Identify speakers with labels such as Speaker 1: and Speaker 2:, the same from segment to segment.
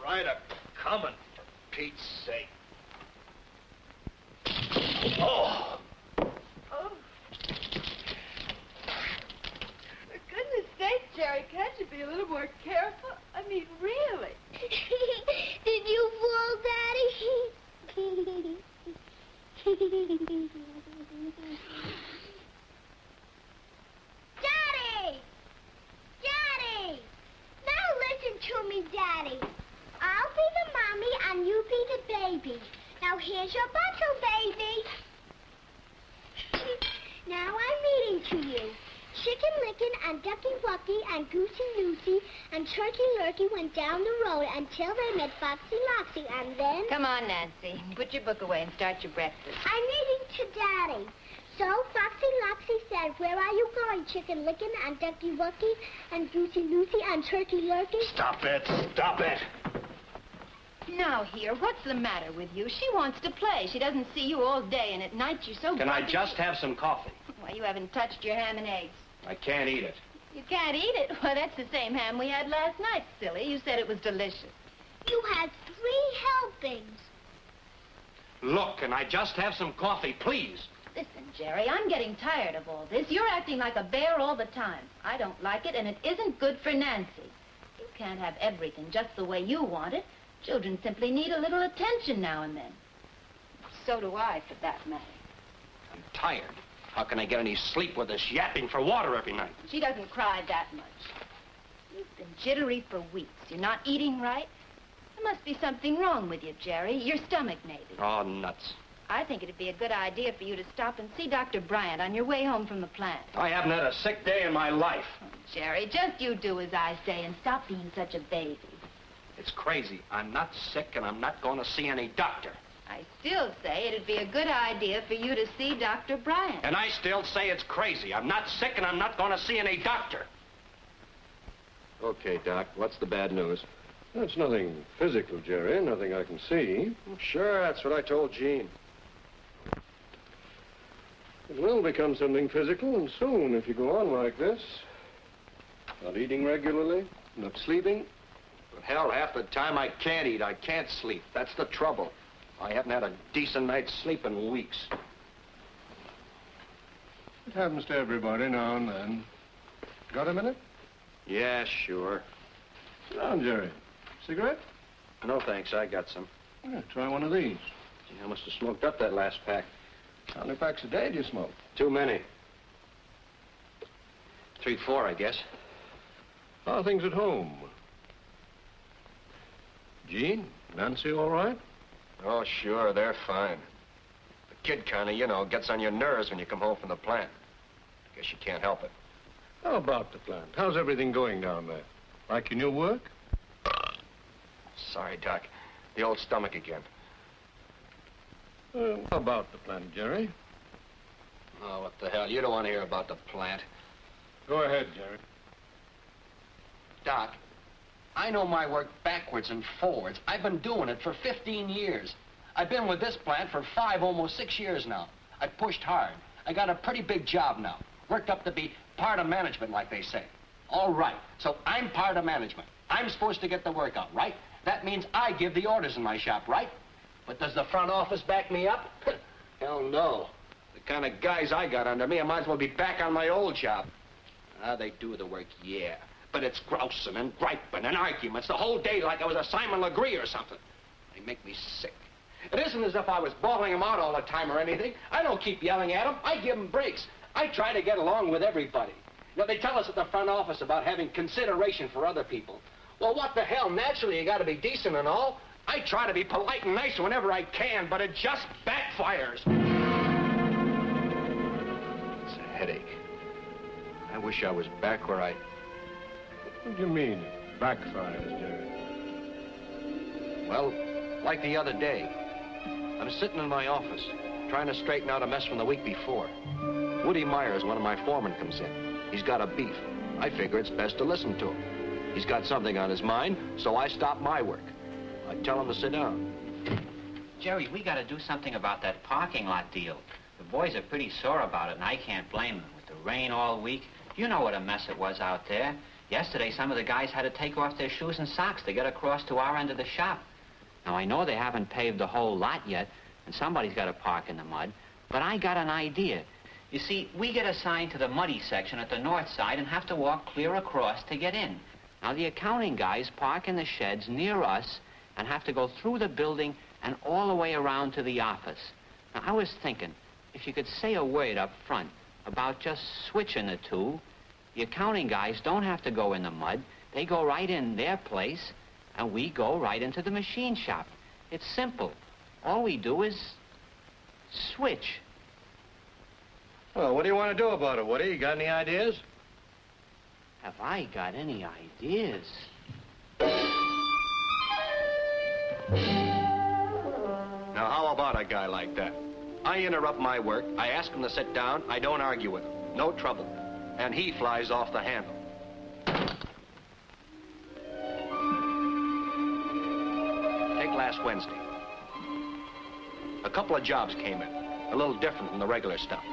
Speaker 1: right, I'm coming, for Pete's sake. Oh!
Speaker 2: Oh. For goodness sake, Jerry, can't you be a little more careful? I mean, really.
Speaker 3: Did you fall, Daddy? Daddy! Daddy! Now listen to me, Daddy. I'll be the mommy and you be the baby. Now here's your bottle, baby. Now I'm reading to you. Chicken Licken and Ducky Wucky and Goosey Loosey and Turkey Lurkey went down the road until they met Foxy Loxy, and then...
Speaker 4: Come on, Nancy. Put your book away and start your breakfast.
Speaker 3: I'm reading to Daddy. So Foxy Loxy said, where are you going, Chicken Licken and Ducky Wucky and Goosey Loosey and Turkey Lurkey?
Speaker 1: Stop it! Stop it!
Speaker 4: Now, here, what's the matter with you? She wants to play. She doesn't see you all day, and at night you're so...
Speaker 1: Can I just have some coffee?
Speaker 4: Why, you haven't touched your ham and eggs.
Speaker 1: I can't eat it.
Speaker 4: You can't eat it? Well, that's the same ham we had last night, silly. You said it was delicious.
Speaker 3: You had 3 helpings.
Speaker 1: Look, can I just have some coffee, please?
Speaker 4: Listen, Jerry, I'm getting tired of all this. You're acting like a bear all the time. I don't like it, and it isn't good for Nancy. You can't have everything just the way you want it. Children simply need a little attention now and then. So do I, for that matter.
Speaker 1: I'm tired. How can I get any sleep with this yapping for water every night?
Speaker 4: She doesn't cry that much. You've been jittery for weeks. You're not eating right. There must be something wrong with you, Jerry. Your stomach, maybe.
Speaker 1: Oh, nuts.
Speaker 4: I think it'd be a good idea for you to stop and see Dr. Bryant on your way home from the plant.
Speaker 1: I haven't had a sick day in my life.
Speaker 4: Oh, Jerry, just you do as I say and stop being such a baby.
Speaker 1: It's crazy. I'm not sick, and I'm not going to see any doctor.
Speaker 4: I still say it'd be a good idea for you to see Dr. Bryant.
Speaker 1: And I still say it's crazy. I'm not sick, and I'm not going to see any doctor.
Speaker 5: Okay, Doc, what's the bad news? It's nothing physical, Jerry. Nothing I can see. Sure, that's what I told Jean. It will become something physical, and soon, if you go on like this. Not eating regularly, not sleeping.
Speaker 1: But hell, half the time I can't eat. I can't sleep. That's the trouble. I haven't had a decent night's sleep in weeks.
Speaker 5: It happens to everybody now and then. Got a minute?
Speaker 1: Yeah, sure.
Speaker 5: Sit down, Jerry. Cigarette?
Speaker 1: No, thanks. I got some.
Speaker 5: Yeah, try one of these.
Speaker 1: Gee, I must have smoked up that last pack.
Speaker 5: How many packs a day do you smoke?
Speaker 1: Too many. 3, 4, I guess.
Speaker 5: How are things at home? Jean, Nancy all right?
Speaker 6: Oh, sure, they're fine. The kid kind of, you know, gets on your nerves when you come home from the plant. Guess you can't help it.
Speaker 5: How about the plant? How's everything going down there? Like your new work?
Speaker 6: Sorry, Doc. The old stomach again.
Speaker 5: How about the plant, Jerry?
Speaker 1: Oh, what the hell? You don't want to hear about the plant.
Speaker 5: Go ahead, Jerry.
Speaker 1: Doc, I know my work backwards and forwards. I've been doing it for 15 years. I've been with this plant for 5, almost 6 years now. I pushed hard. I got a pretty big job now. Worked up to be part of management, like they say. All right, so I'm part of management. I'm supposed to get the work out, right? That means I give the orders in my shop, right? But does the front office back me up? Hell no. The kind of guys I got under me, I might as well be back on my old job. They do the work, yeah. But it's grousing and griping and arguments the whole day like I was a Simon Legree or something. They make me sick. It isn't as if I was bawling them out all the time or anything. I don't keep yelling at them. I give them breaks. I try to get along with everybody. You know, they tell us at the front office about having consideration for other people. Well, what the hell? Naturally, you got to be decent and all. I try to be polite and nice whenever I can, but it just backfires. It's a headache. I wish I was back where I...
Speaker 5: What do you mean, backfires, Jerry?
Speaker 1: Well, like the other day. I'm sitting in my office, trying to straighten out a mess from the week before. Woody Myers, one of my foremen, comes in. He's got a beef. I figure it's best to listen to him. He's got something on his mind, so I stop my work. I tell him to sit down.
Speaker 7: Jerry, we got to do something about that parking lot deal. The boys are pretty sore about it, and I can't blame them. With the rain all week, you know what a mess it was out there. Yesterday, some of the guys had to take off their shoes and socks to get across to our end of the shop. Now, I know they haven't paved the whole lot yet, and somebody's got to park in the mud, but I got an idea. You see, we get assigned to the muddy section at the north side and have to walk clear across to get in. Now, the accounting guys park in the sheds near us and have to go through the building and all the way around to the office. Now, I was thinking, if you could say a word up front about just switching the two, the accounting guys don't have to go in the mud. They go right in their place, and we go right into the machine shop. It's simple. All we do is switch.
Speaker 5: Well, what do you want to do about it, Woody? You got any ideas?
Speaker 7: Have I got any ideas?
Speaker 6: Now, how about a guy like that? I interrupt my work, I ask him to sit down, I don't argue with him. No trouble. And he flies off the handle. Take last Wednesday. A couple of jobs came in, a little different from the regular stuff.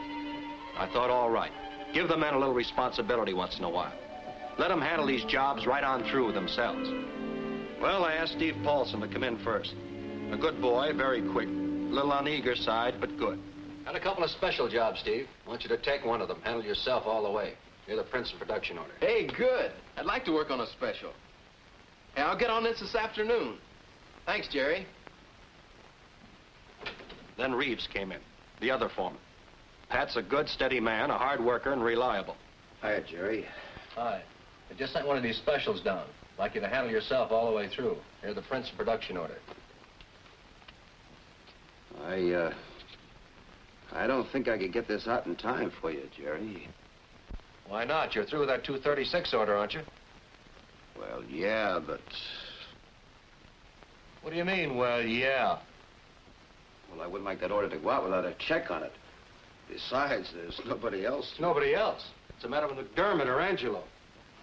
Speaker 6: I thought, all right, give the men a little responsibility once in a while. Let them handle these jobs right on through themselves. Well, I asked Steve Paulson to come in first. A good boy, very quick. A little on the eager side, but good.
Speaker 1: Got a couple of special jobs, Steve. I want you to take one of them. Handle yourself all the way. You're the prince of production order.
Speaker 8: Hey, good. I'd like to work on a special. Hey, I'll get on this afternoon. Thanks, Jerry.
Speaker 6: Then Reeves came in, the other foreman. Pat's a good, steady man, a hard worker, and reliable.
Speaker 9: Hiya, Jerry.
Speaker 1: Hi. I just sent one of these specials down. I'd like you to handle yourself all the way through. You're the prince of production order.
Speaker 9: I don't think I could get this out in time for you, Jerry.
Speaker 6: Why not? You're through with that 236 order, aren't you?
Speaker 9: Well, yeah, but...
Speaker 6: What do you mean, well, yeah?
Speaker 9: Well, I wouldn't like that order to go out without a check on it. Besides, there's nobody else.
Speaker 6: Nobody else. It's a matter of McDermott or Angelo.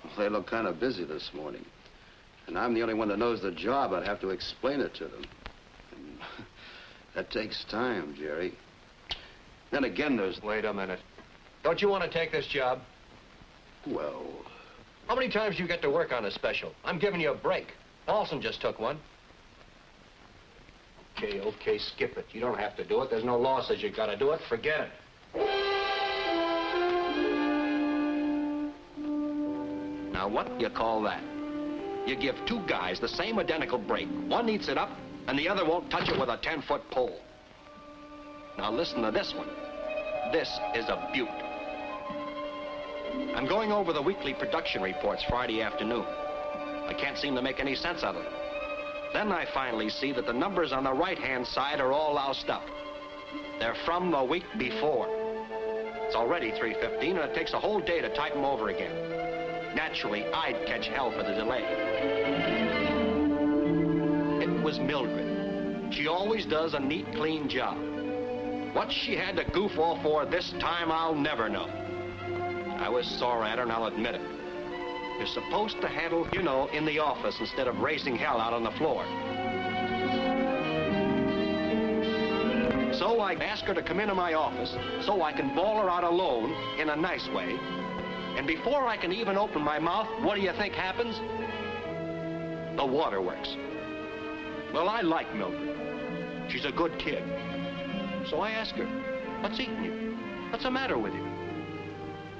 Speaker 9: Well, they look kind of busy this morning. And I'm the only one that knows the job. I'd have to explain it to them. And that takes time, Jerry. Then again, there's...
Speaker 6: Wait a minute. Don't you want to take this job?
Speaker 9: Well...
Speaker 6: How many times do you get to work on a special? I'm giving you a break. Paulson just took one. Okay, skip it. You don't have to do it. There's no law says you gotta do it. Forget it. Now, what do you call that? You give two guys the same identical break. One eats it up, and the other won't touch it with a 10-foot pole. Now, listen to this one. This is a beaut. I'm going over the weekly production reports Friday afternoon. I can't seem to make any sense of them. Then I finally see that the numbers on the right-hand side are all loused up. They're from the week before. It's already 3:15, and it takes a whole day to type them over again. Naturally, I'd catch hell for the delay. It was Mildred. She always does a neat, clean job. What she had to goof off for this time, I'll never know. I was sore at her, and I'll admit it. You're supposed to handle, you know, in the office instead of raising hell out on the floor. So I asked her to come into my office so I can bawl her out alone in a nice way. And before I can even open my mouth, what do you think happens? The waterworks. Well, I like Mildred. She's a good kid. So I ask her, what's eating you? What's the matter with you?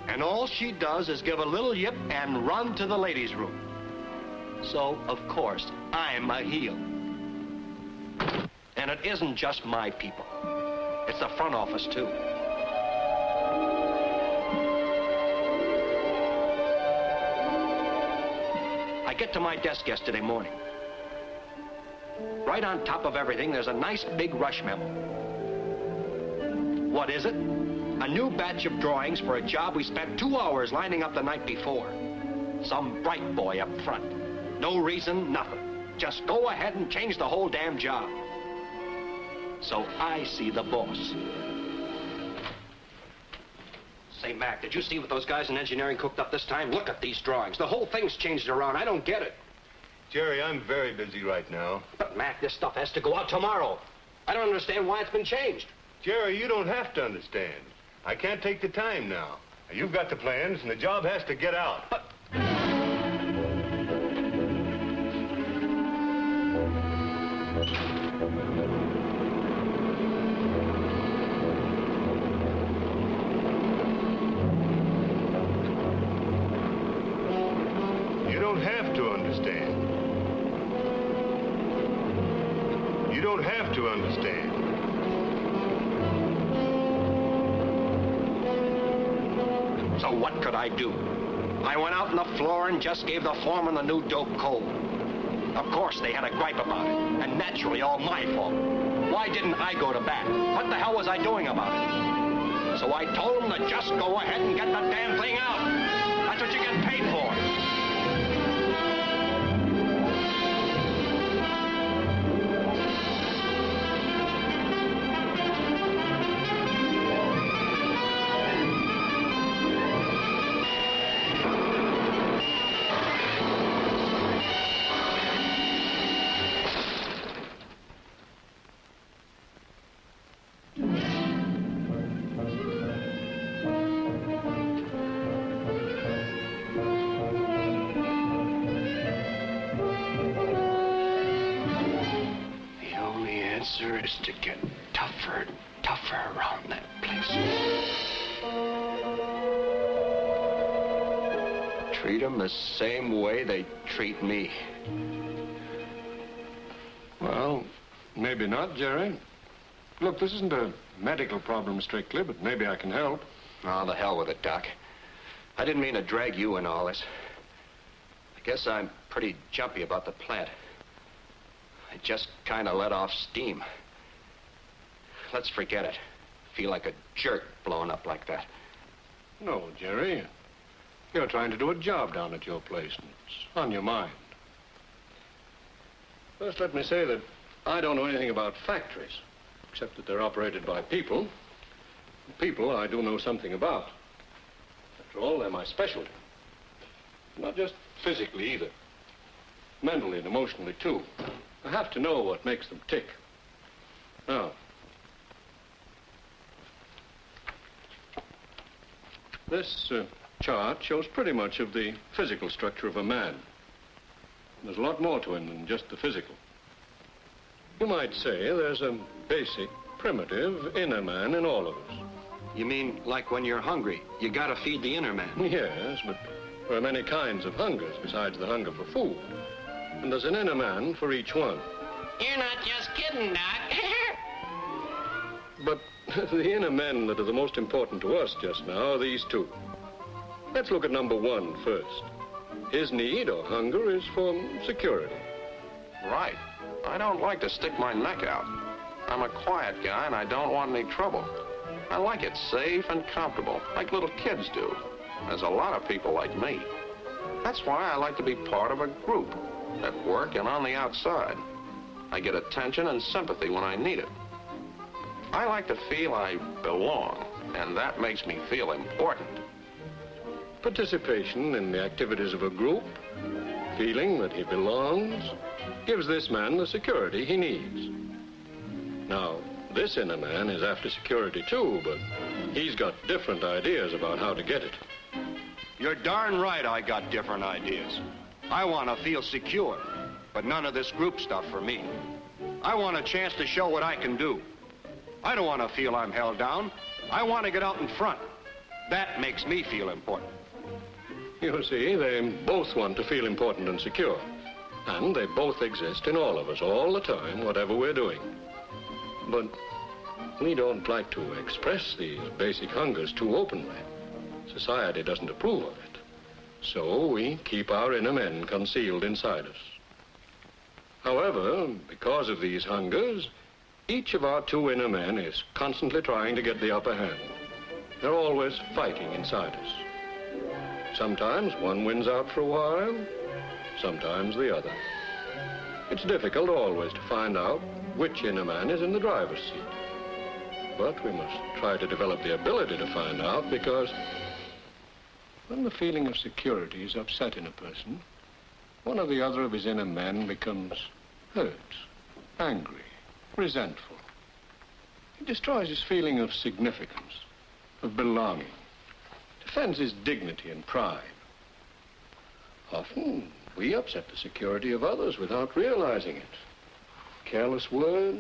Speaker 6: And all she does is give a little yip and run to the ladies' room. So, of course, I'm a heel. And it isn't just my people. It's the front office, too. I get to my desk yesterday morning. Right on top of everything, there's a nice big rush memo. What is it? A new batch of drawings for a job we spent 2 hours lining up the night before. Some bright boy up front. No reason, nothing. Just go ahead and change the whole damn job. So I see the boss. Say, Mac, did you see what those guys in engineering cooked up this time? Look at these drawings. The whole thing's changed around. I don't get it.
Speaker 5: Jerry, I'm very busy right now.
Speaker 6: But, Mac, this stuff has to go out tomorrow. I don't understand why it's been changed.
Speaker 5: Jerry, you don't have to understand. I can't take the time now. You've got the plans, and the job has to get out.
Speaker 6: But...
Speaker 5: don't have to understand.
Speaker 6: So what could I do? I went out on the floor and just gave the foreman the new dope code. Of course, they had a gripe about it, and naturally all my fault. Why didn't I go to bat? What the hell was I doing about it? So I told them to just go ahead and get the damn thing out. That's what you get paid for.
Speaker 1: Is to get tougher and tougher around that place. Treat them the same way they treat me.
Speaker 5: Well, maybe not, Jerry. Look, this isn't a medical problem strictly, but maybe I can help.
Speaker 6: Oh, the hell with it, Doc. I didn't mean to drag you in all this. I guess I'm pretty jumpy about the plant. I just kind of let off steam. Let's forget it. Feel like a jerk blowing up like that.
Speaker 5: No, Jerry. You're trying to do a job down at your place, and it's on your mind. First, let me say that I don't know anything about factories, except that they're operated by people. People I do know something about. After all, they're my specialty. Not just physically either. Mentally and emotionally, too. I have to know what makes them tick. Now, this chart shows pretty much of the physical structure of a man. There's a lot more to him than just the physical. You might say there's a basic, primitive inner man in all of us.
Speaker 6: You mean like when you're hungry, you gotta feed the inner man?
Speaker 5: Yes, but there are many kinds of hungers besides the hunger for food. And there's an inner man for each one.
Speaker 7: You're not just kidding, Doc.
Speaker 5: But the inner men that are the most important to us just now are these two. Let's look at number one first. His need or hunger is for security.
Speaker 8: Right. I don't like to stick my neck out. I'm a quiet guy and I don't want any trouble. I like it safe and comfortable, like little kids do. There's a lot of people like me. That's why I like to be part of a group, at work and on the outside. I get attention and sympathy when I need it. I like to feel I belong, and that makes me feel important.
Speaker 5: Participation in the activities of a group, feeling that he belongs, gives this man the security he needs. Now, this inner man is after security too, but he's got different ideas about how to get it.
Speaker 6: You're darn right I got different ideas. I want to feel secure, but none of this group stuff for me. I want a chance to show what I can do. I don't want to feel I'm held down. I want to get out in front. That makes me feel important.
Speaker 5: You see, they both want to feel important and secure. And they both exist in all of us, all the time, whatever we're doing. But we don't like to express these basic hungers too openly. Society doesn't approve of it. So we keep our inner men concealed inside us. However, because of these hungers, each of our two inner men is constantly trying to get the upper hand. They're always fighting inside us. Sometimes one wins out for a while, sometimes the other. It's difficult always to find out which inner man is in the driver's seat. But we must try to develop the ability to find out, because when the feeling of security is upset in a person, one or the other of his inner men becomes hurt, angry, resentful. It destroys his feeling of significance, of belonging. It offends his dignity and pride. Often, we upset the security of others without realizing it. Careless word,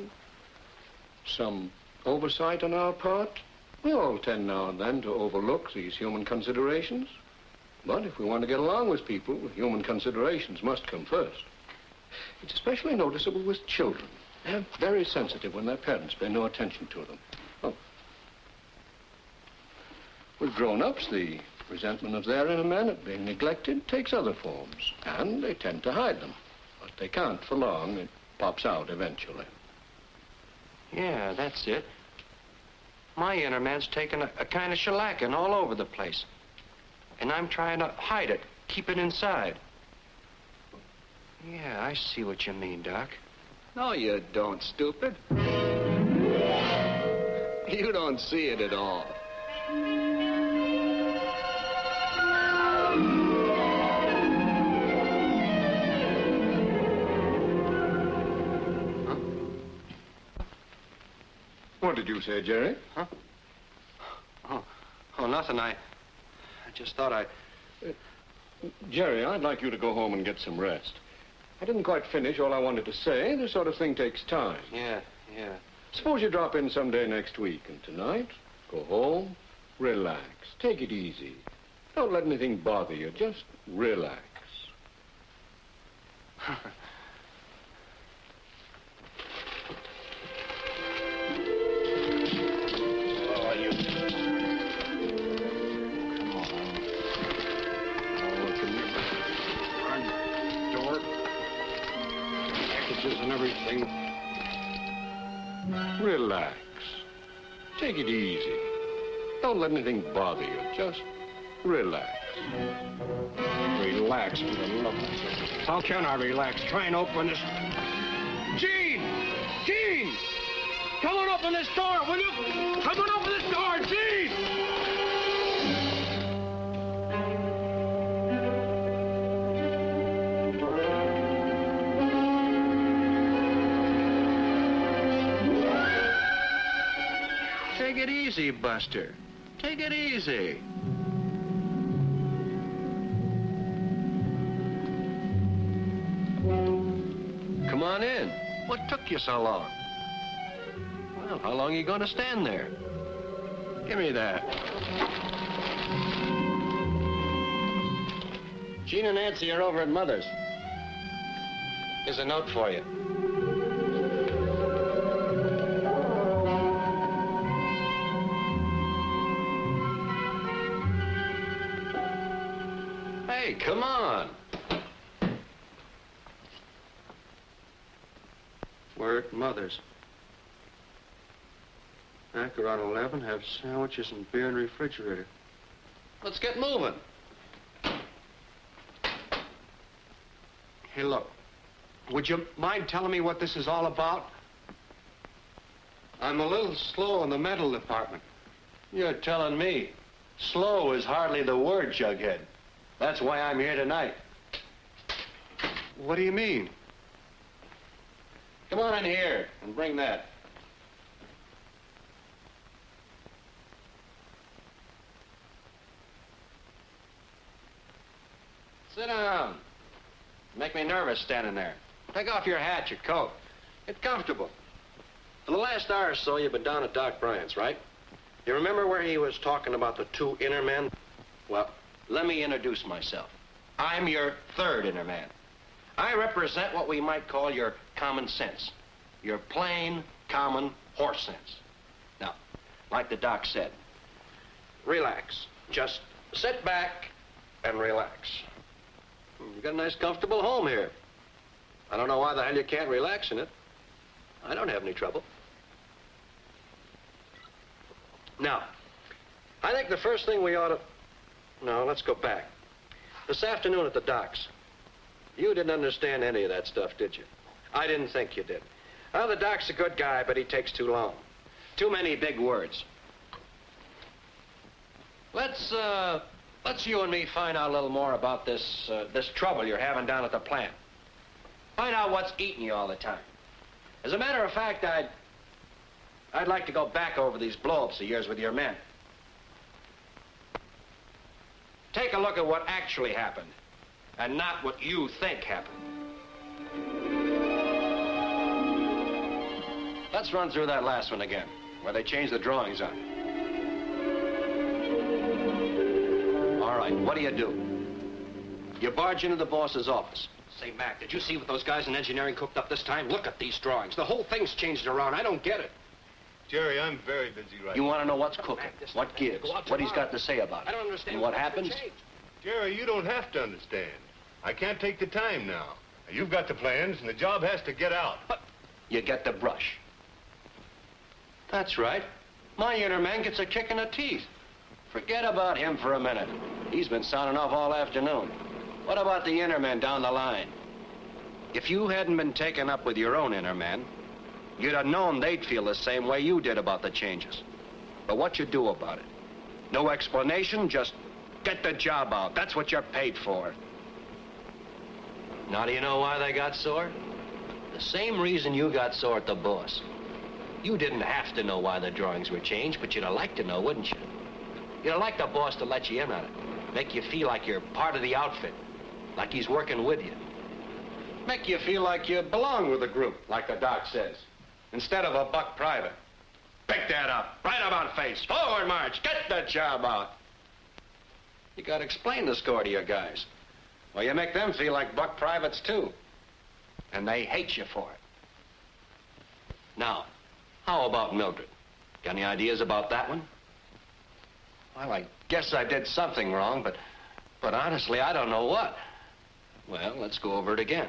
Speaker 5: some oversight on our part. We all tend now and then to overlook these human considerations. But if we want to get along with people, human considerations must come first. It's especially noticeable with children. They're very sensitive when their parents pay no attention to them. Oh. With grown-ups, the resentment of their inner men at being neglected takes other forms, and they tend to hide them. But they can't for long. It pops out eventually.
Speaker 6: Yeah, that's it. My inner man's taking a kind of shellacking all over the place. And I'm trying to hide it, keep it inside. Yeah, I see what you mean, Doc.
Speaker 9: No, you don't, stupid. You don't see it at all.
Speaker 5: What did you say, Jerry?
Speaker 6: Huh? Oh, nothing. I just thought
Speaker 5: Jerry, I'd like you to go home and get some rest. I didn't quite finish all I wanted to say. This sort of thing takes time.
Speaker 6: Yeah.
Speaker 5: Suppose you drop in someday next week, and tonight, go home, relax, take it easy. Don't let anything bother you. Just relax.
Speaker 6: And everything.
Speaker 5: Relax. Take it easy. Don't let anything bother you. Just relax.
Speaker 6: Relax, for the love of... How can I relax? Try and open this... Gene! Gene! Come on, open this door, will you? Come on, open this door, Gene! Take it easy, Buster. Take it easy. Come on in. What took you so long? Well, how long are you going to stand there? Give me that. Gene and Nancy are over at Mother's. Here's a note for you. Hey, come on. We're at Mother's. Back around 11, have sandwiches and beer in the refrigerator. Let's get moving. Hey, look. Would you mind telling me what this is all about? I'm a little slow in the mental department. You're telling me. Slow is hardly the word, Jughead. That's why I'm here tonight. What do you mean? Come on in here and bring that. Sit down. Make me nervous standing there. Take off your hat, your coat. Get comfortable. For the last hour or so, you've been down at Doc Bryant's, right? You remember where he was talking about the two inner men? Well, let me introduce myself. I'm your third inner man. I represent what we might call your common sense. Your plain, common horse sense. Now, like the doc said, relax. Just sit back and relax. You got a nice, comfortable home here. I don't know why the hell you can't relax in it. I don't have any trouble. Now, I think the first thing we ought to... No, let's go back. This afternoon at the docks, you didn't understand any of that stuff, did you? I didn't think you did. Well, the doc's a good guy, but he takes too long. Too many big words. Let's you and me find out a little more about this trouble you're having down at the plant. Find out what's eating you all the time. As a matter of fact, I'd like to go back over these blow-ups of yours with your men. Take a look at what actually happened, and not what you think happened. Let's run through that last one again, where they changed the drawings on it. All right, what do? You barge into the boss's office, Say, Mac, did you see what those guys in engineering cooked up this time? Look at these drawings. The whole thing's changed around. I don't get it.
Speaker 10: Jerry, I'm very busy right
Speaker 6: You
Speaker 10: now.
Speaker 6: want to know what's cooking, what gives, what he's got to say about it.
Speaker 1: I don't understand.
Speaker 6: And what happens?
Speaker 10: Jerry, you don't have to understand. I can't take the time now. You've got the plans, and the job has to get out.
Speaker 6: You get the brush. That's right. My inner man gets a kick in the teeth. Forget about him for a minute. He's been sounding off all afternoon. What about the inner man down the line? If you hadn't been taken up with your own inner man, you'd have known they'd feel the same way you did about the changes. But what you do about it? No explanation, just get the job out. That's what you're paid for. Now, do you know why they got sore? The same reason you got sore at the boss. You didn't have to know why the drawings were changed, but you'd have liked to know, wouldn't you? You'd have liked the boss to let you in on it. Make you feel like you're part of the outfit, like he's working with you. Make you feel like you belong with the group, like the doc says, instead of a buck private. Pick that up, right about face, forward march, get the job out. You gotta explain the score to your guys. Well, you make them feel like buck privates, too. And they hate you for it. Now, how about Mildred? Got any ideas about that one? Well, I guess I did something wrong, but honestly, I don't know what. Well, let's go over it again.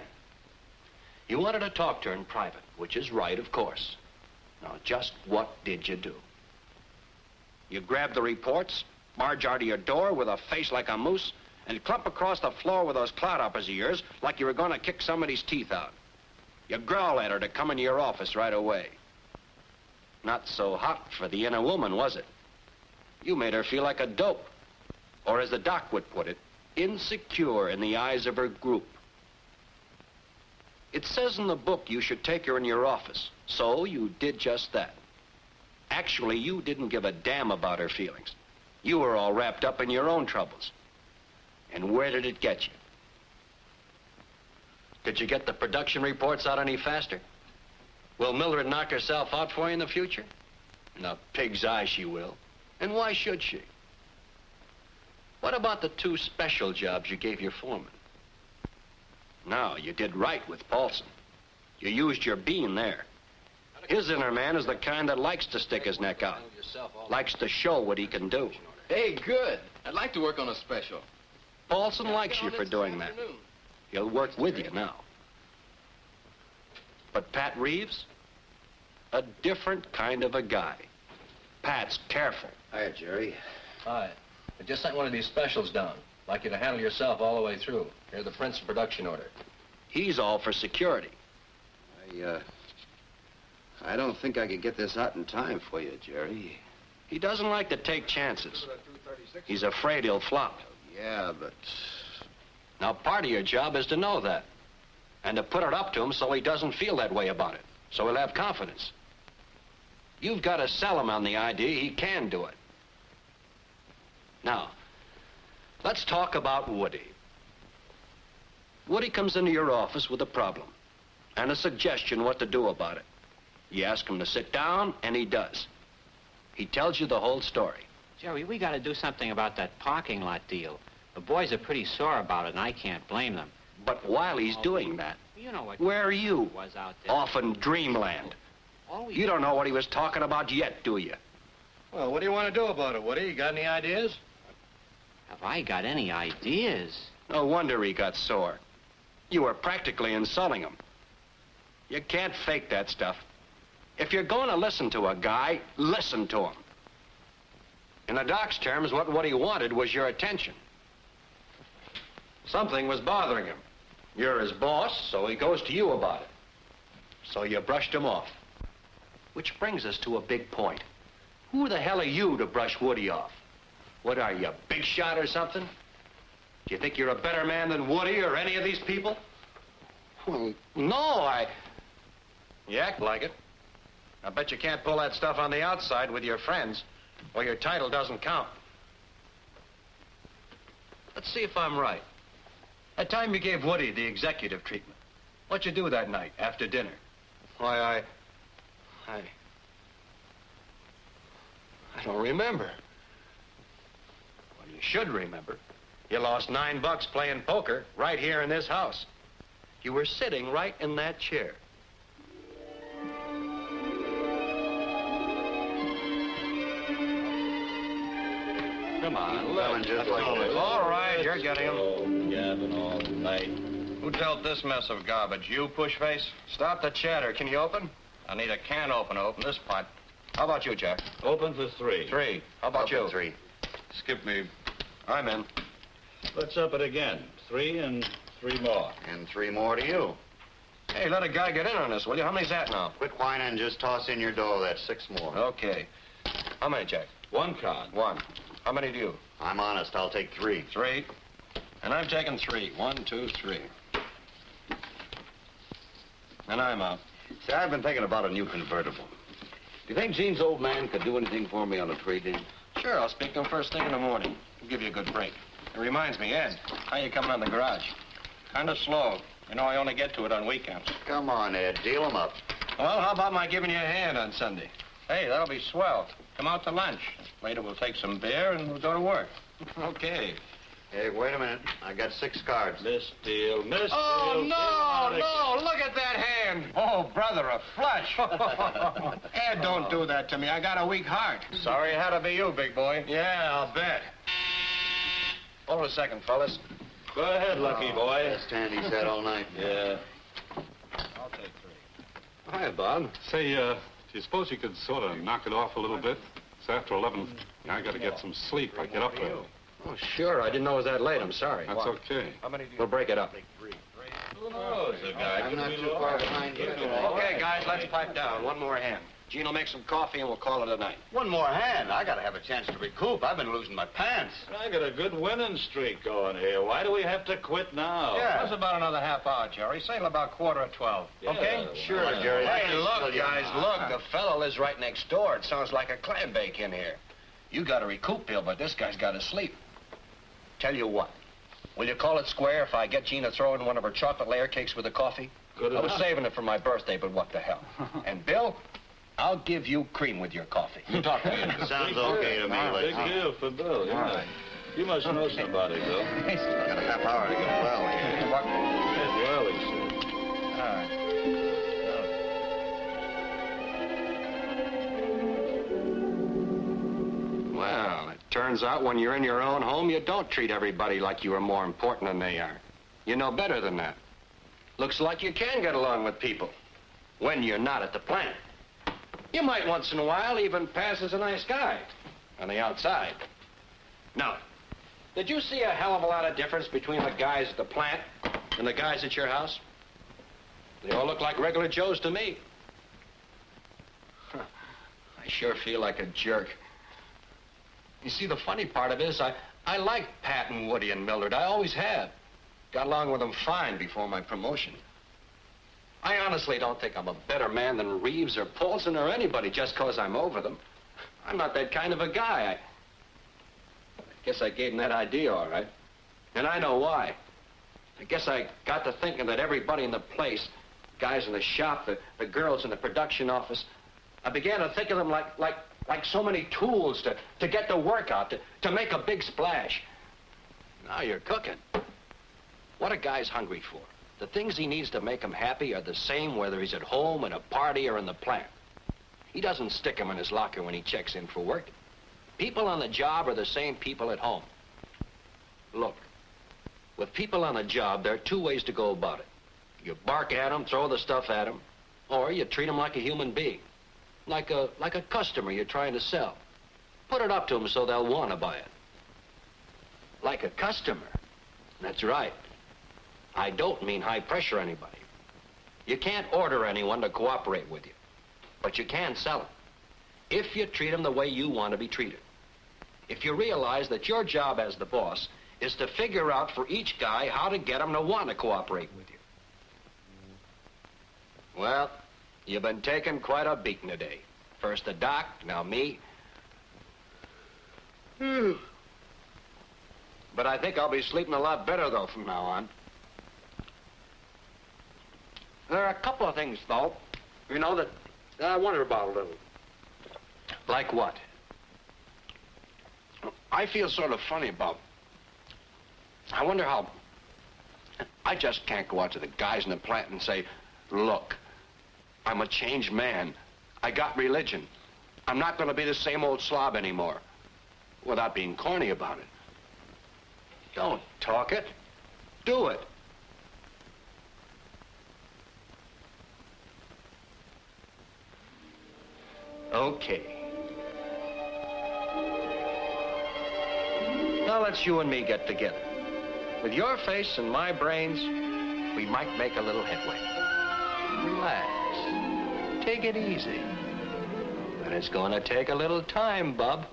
Speaker 6: You wanted to talk to her in private, which is right, of course. Now, just what did you do? You grabbed the reports, march out of your door with a face like a moose, and clump across the floor with those cloudhoppers of yours like you were going to kick somebody's teeth out. You growl at her to come into your office right away. Not so hot for the inner woman, was it? You made her feel like a dope. Or as the doc would put it, insecure in the eyes of her group. It says in the book you should take her in your office, so you did just that. Actually, you didn't give a damn about her feelings. You were all wrapped up in your own troubles. And where did it get you? Could you get the production reports out any faster? Will Mildred knock herself out for you in the future? In a pig's eye she will. And why should she? What about the 2 special jobs you gave your foreman? No, you did right with Paulson. You used your bean there. His inner man is the kind that likes to stick his neck out. Likes to show what he can do.
Speaker 11: Hey, good. I'd like to work on a special.
Speaker 6: Paulson likes you for doing that. He'll work with you now. But Pat Reeves? A different kind of a guy. Pat's careful.
Speaker 9: Hiya, Jerry.
Speaker 11: Hi. I just sent one of these specials down. I'd like you to handle yourself all the way through. Here are the prints and production order.
Speaker 6: He's all for security.
Speaker 9: I don't think I could get this out in time for you, Jerry.
Speaker 6: He doesn't like to take chances. He's afraid he'll flop.
Speaker 9: Yeah, but...
Speaker 6: Now, part of your job is to know that. And to put it up to him so he doesn't feel that way about it. So he'll have confidence. You've got to sell him on the idea he can do it. Now, let's talk about Woody. Woody comes into your office with a problem and a suggestion what to do about it. You ask him to sit down, and he does. He tells you the whole story.
Speaker 7: Jerry, we got to do something about that parking lot deal. The boys are pretty sore about it, and I can't blame them.
Speaker 6: But while he's doing that,
Speaker 7: You know what
Speaker 6: where are you?
Speaker 7: Was out there.
Speaker 6: Off in dreamland. You don't know what he was talking about yet, do you?
Speaker 11: Well, what do you want to do about it, Woody? You got any ideas?
Speaker 7: Have I got any ideas?
Speaker 6: No wonder he got sore. You were practically insulting him. You can't fake that stuff. If you're going to listen to a guy, listen to him. In the doc's terms, what Woody wanted was your attention. Something was bothering him. You're his boss, so he goes to you about it. So you brushed him off. Which brings us to a big point. Who the hell are you to brush Woody off? What are you, a big shot or something? Do you think you're a better man than Woody or any of these people? Well, no, You act like it. I bet you can't pull that stuff on the outside with your friends, or your title doesn't count. Let's see if I'm right. That time you gave Woody the executive treatment, what'd you do that night after dinner? Why, I don't remember. Well, you should remember. You lost $9 playing poker right here in this house. You were sitting right in that chair. Come on,
Speaker 9: Coming just like this.
Speaker 6: All right, you're getting him.
Speaker 11: Gabbing all night.
Speaker 8: Who dealt this mess of garbage? You, pushface?
Speaker 6: Stop the chatter. Can you open?
Speaker 8: I need a can opener to open this pipe. How about you, Jack?
Speaker 11: Open for 3.
Speaker 8: 3. How about you?
Speaker 9: 3.
Speaker 8: Skip me.
Speaker 6: I'm in.
Speaker 11: Let's up it again. 3 and 3 more.
Speaker 9: And 3 more to you.
Speaker 6: Hey, let a guy get in on this, will you? How many's that now?
Speaker 9: Quit whining and just toss in your dough. That's 6 more.
Speaker 6: Okay. How many, Jack?
Speaker 11: 1 card.
Speaker 6: 1. How many do you?
Speaker 9: I'm honest. I'll take 3.
Speaker 6: 3. And I'm taking 3. 1, 2, 3. And I'm out.
Speaker 9: See, I've been thinking about a new convertible. Do you think Gene's old man could do anything for me on a trade-in?
Speaker 6: Sure, I'll speak to him first thing in the morning. He'll give you a good break. It reminds me, Ed, how you coming on the garage? Kind of slow. You know, I only get to it on weekends.
Speaker 9: Come on, Ed. Deal 'em up.
Speaker 6: Well, how about my giving you a hand on Sunday? Hey, that'll be swell. Come out to lunch. Later, we'll take some beer and we'll go to work. Okay.
Speaker 9: Hey, wait a minute. I got 6 cards.
Speaker 11: Miss Deal, Miss
Speaker 6: Oh,
Speaker 11: Deal.
Speaker 6: no, look at that hand. Oh, brother of flesh. Ed, don't do that to me. I got a weak heart.
Speaker 8: Sorry it had to be you, big boy.
Speaker 6: Yeah, I'll bet. Hold on a second, fellas.
Speaker 11: Go ahead, lucky boy.
Speaker 9: Best hand he's had all night.
Speaker 11: Yeah.
Speaker 6: I'll take 3.
Speaker 5: Hi, Bob. Say, do you suppose you could sort of knock it off a little bit? It's after 11. I got to get some sleep. I get up early.
Speaker 6: Oh, sure. I didn't know it was that late. I'm sorry.
Speaker 5: That's okay.
Speaker 6: How many do you... We'll break it up.
Speaker 11: Who knows? The guy
Speaker 9: I'm
Speaker 11: could
Speaker 9: not
Speaker 11: be
Speaker 9: too far behind you.
Speaker 6: Okay, guys, let's pipe down. One more hand. Gene will make some coffee and we'll call it a night.
Speaker 9: One more hand. I got to have a chance to recoup. I've been losing my pants.
Speaker 11: I got a good winning streak going here. Why do we have to quit now?
Speaker 9: Yeah.
Speaker 6: That's about another half hour, Jerry. Say till about 11:45.
Speaker 11: Yeah,
Speaker 6: Okay?
Speaker 9: Sure, Jerry.
Speaker 6: Hey, look, guys, look. The fellow lives right next door. It sounds like a clam bake in here. You got a recoup bill, but this guy's got to sleep. Tell you what. Will you call it square if I get Gina to throw in one of her chocolate layer cakes with the coffee?
Speaker 11: Good
Speaker 6: I was
Speaker 11: enough.
Speaker 6: saving it for my birthday, but what the hell? And Bill, I'll give you cream with your coffee. You talk to me.
Speaker 9: Sounds okay to me,
Speaker 11: Big
Speaker 9: but
Speaker 11: deal for Bill, yeah.
Speaker 6: All right.
Speaker 11: You must know somebody, Bill.
Speaker 9: I got a half hour to get well here.
Speaker 6: What?
Speaker 11: Well, he said.
Speaker 6: All right. Well, it turns out when you're in your own home, you don't treat everybody like you are more important than they are. You know better than that. Looks like you can get along with people when you're not at the plant. You might once in a while even pass as a nice guy on the outside. Now, did you see a hell of a lot of difference between the guys at the plant and the guys at your house? They all look like regular Joes to me. I sure feel like a jerk. You see, the funny part of it is I like Pat and Woody and Mildred. I always have. Got along with them fine before my promotion. I honestly don't think I'm a better man than Reeves or Paulson or anybody just because I'm over them. I'm not that kind of a guy. I guess I gave them that idea, all right. And I know why. I guess I got to thinking that everybody in the place, guys in the shop, the girls in the production office, I began to think of them like so many tools to get the work out, to make a big splash. Now you're cooking. What a guy's hungry for. The things he needs to make him happy are the same whether he's at home, at a party, or in the plant. He doesn't stick them in his locker when he checks in for work. People on the job are the same people at home. Look, with people on the job, there are 2 ways to go about it. You bark at them, throw the stuff at them, or you treat them like a human being. Like a customer you're trying to sell. Put it up to them so they'll want to buy it. Like a customer. That's right. I don't mean high pressure anybody. You can't order anyone to cooperate with you. But you can sell them. If you treat them the way you want to be treated. If you realize that your job as the boss is to figure out for each guy how to get him to want to cooperate with you. Well, you've been taking quite a beating today. First the doc, now me. But I think I'll be sleeping a lot better, though, from now on. There are a couple of things, though, you know, that I wonder about a little. Like what? I feel sort of funny about. I wonder how I just can't go out to the guys in the plant and say, look, I'm a changed man. I got religion. I'm not going to be the same old slob anymore. Without being corny about it. Don't talk it. Do it. Okay. Now let's you and me get together. With your face and my brains, we might make a little headway. Relax. Take it easy. But it's going to take a little time, bub.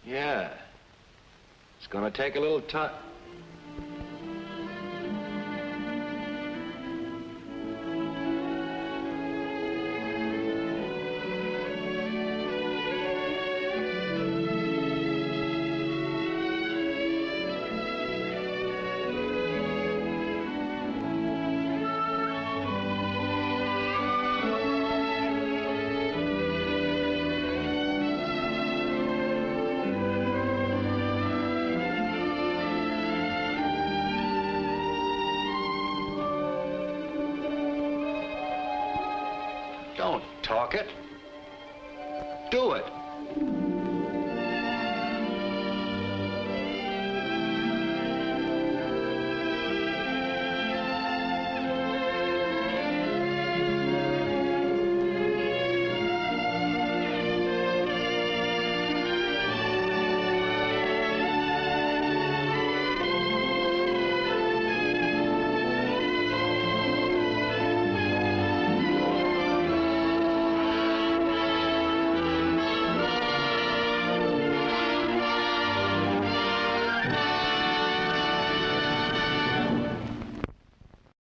Speaker 6: Yeah. It's going to take a little time. Don't talk it. Do it.